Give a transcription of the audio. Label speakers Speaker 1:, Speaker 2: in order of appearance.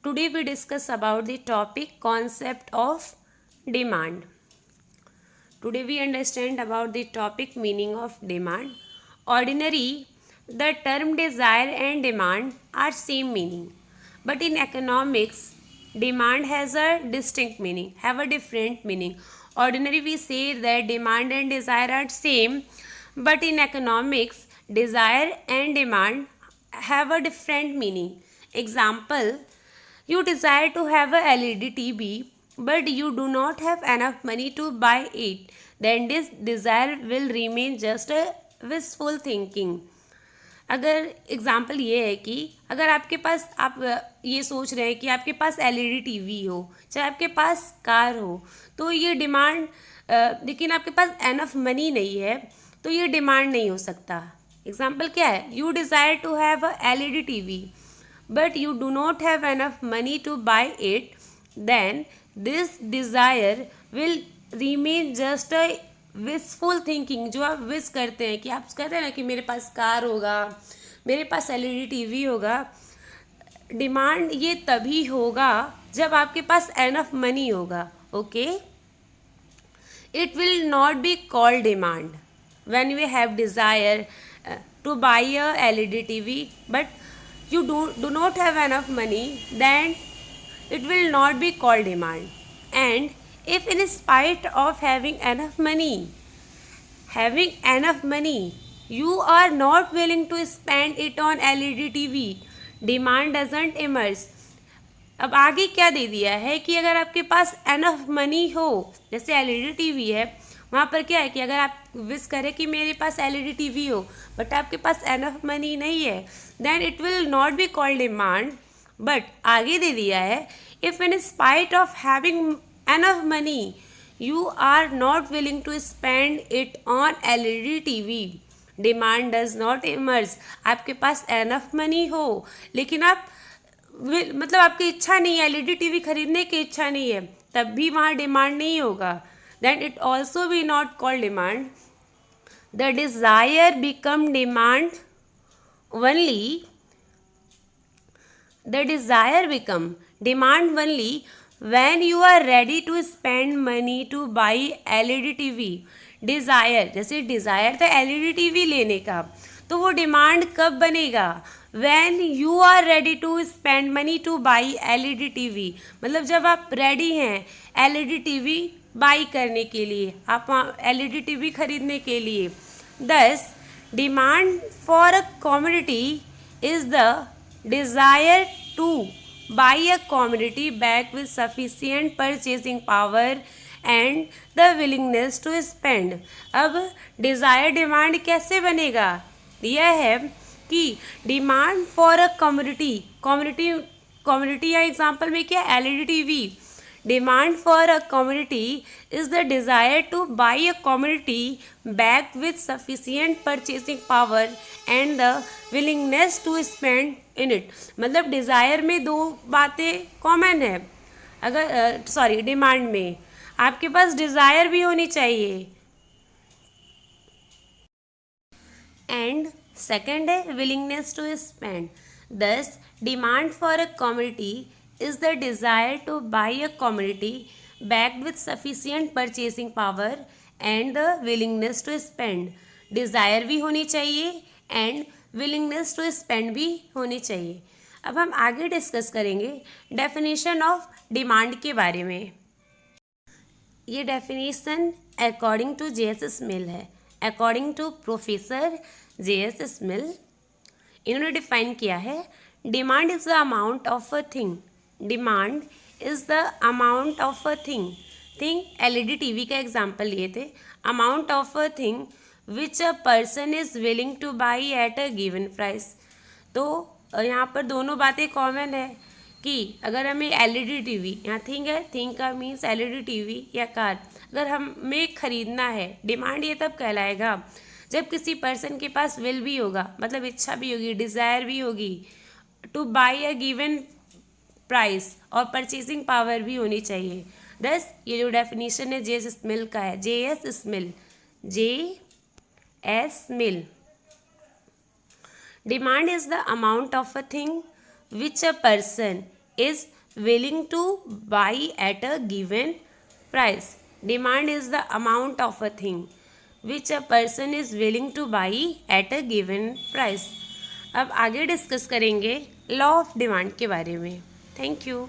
Speaker 1: Today we discuss about the topic concept of demand. Today we understand about the topic meaning of demand. Ordinary, the term desire and demand are same meaning, but in economics, demand has a distinct meaning, have a different meaning. Ordinary we say that demand and desire are same, but in economics, desire and demand have a different meaning. Example, you desire to have a LED TV, but you do not have enough money to buy it. Then this desire will remain just a wishful thinking. अगर example ये है कि अगर आपके पास आप ये सोच रहे हैं कि आपके पास एलईडी टीवी हो, चाहे आपके पास कार हो, तो ये डिमांड, लेकिन आपके पास एनफ मनी नहीं है, तो ये डिमांड नहीं हो सकता. एग्जाम्पल क्या है? You desire to have a LED TV but you do not have enough money to buy it, then this desire will remain just a wishful thinking. जो आप विश करते हैं कि आप कहते हैं ना कि मेरे पास कार होगा, मेरे पास एलईडी टीवी होगा, डिमांड ये तभी होगा जब आपके पास एनफ मनी होगा. Okay, it will not be called demand when you have desire to buy a LED TV, but you do not have enough money, then it will not be called demand. And if in spite of having enough money, you are not willing to spend it on LED TV, demand doesn't emerge. अब आगे क्या दे दिया है कि अगर आपके पास enough money हो, जैसे एलईडी टीवी है, वहाँ पर क्या है कि अगर आप विश करें कि मेरे पास एलईडी टीवी हो बट आपके पास एनफ मनी नहीं है, then it will not be called demand. But आगे दे दिया है, if in spite of having enough money you are not willing to spend it on LED TV, demand does not emerge. आपके पास enough money हो लेकिन आप मतलब आपकी इच्छा नहीं है, एलईडी टीवी खरीदने की इच्छा नहीं है, तब भी वहाँ डिमांड नहीं होगा. Then it also be not called demand. The desire become demand only. The desire become demand only when you are ready to spend money to buy LED TV. Desire, जैसे डिज़ायर था LED TV लेने का, तो वो demand कब बनेगा? when you are ready to spend money to buy LED TV. मतलब जब आप रेडी हैं LED TV बाई करने के लिए, आप LED TV खरीदने के लिए. thus demand for a commodity is the desire to buy a commodity backed with sufficient purchasing power and the willingness to spend. अब डिज़ायर डिमांड कैसे बनेगा? दिया है कि डिमांड फॉर अ कम्युनिटी या एग्जाम्पल में क्या, LED TV. Demand for a community is the desire to buy a community backed with sufficient purchasing power and the willingness to spend in it. मतलब desire में दो बातें common है. अगर demand में आपके पास डिज़ायर भी होनी चाहिए, एंड सेकेंड है willingness to spend. Thus demand for a community is the desire to buy a community backed with sufficient purchasing power and the willingness to spend. Desire भी होनी चाहिए एंड विलिंगनेस टू स्पेंड भी होनी चाहिए. अब हम आगे डिस्कस करेंगे डेफिनेशन ऑफ डिमांड के बारे में. ये definition according to J S. Mill है. According to professor J S. Mill, इन्होंने डिफाइन किया है, demand is the amount of a thing. Demand is the amount of a thing. LED TV का एग्जाम्पल लिए थे. Amount of a thing which a person is willing to buy at a given price. तो यहाँ पर दोनों बातें common है कि अगर हमें एलईडी टीवी, यहाँ थिंग है, थिंग का मीन्स एलईडी टीवी या कार, अगर हमें खरीदना है, डिमांड ये तब कहलाएगा जब किसी पर्सन के पास विल भी होगा, मतलब इच्छा भी होगी, डिज़ायर भी होगी, to buy a given price, और परचेसिंग पावर भी होनी चाहिए. दस ये जो डेफिनेशन है जे.एस. स्मिल का है. J S. Mill. Demand is the amount of a thing which a person is willing to buy at a given price. Demand is the amount of a thing which a person is willing to buy at a given price. अब आगे discuss करेंगे law of demand के बारे में. Thank you.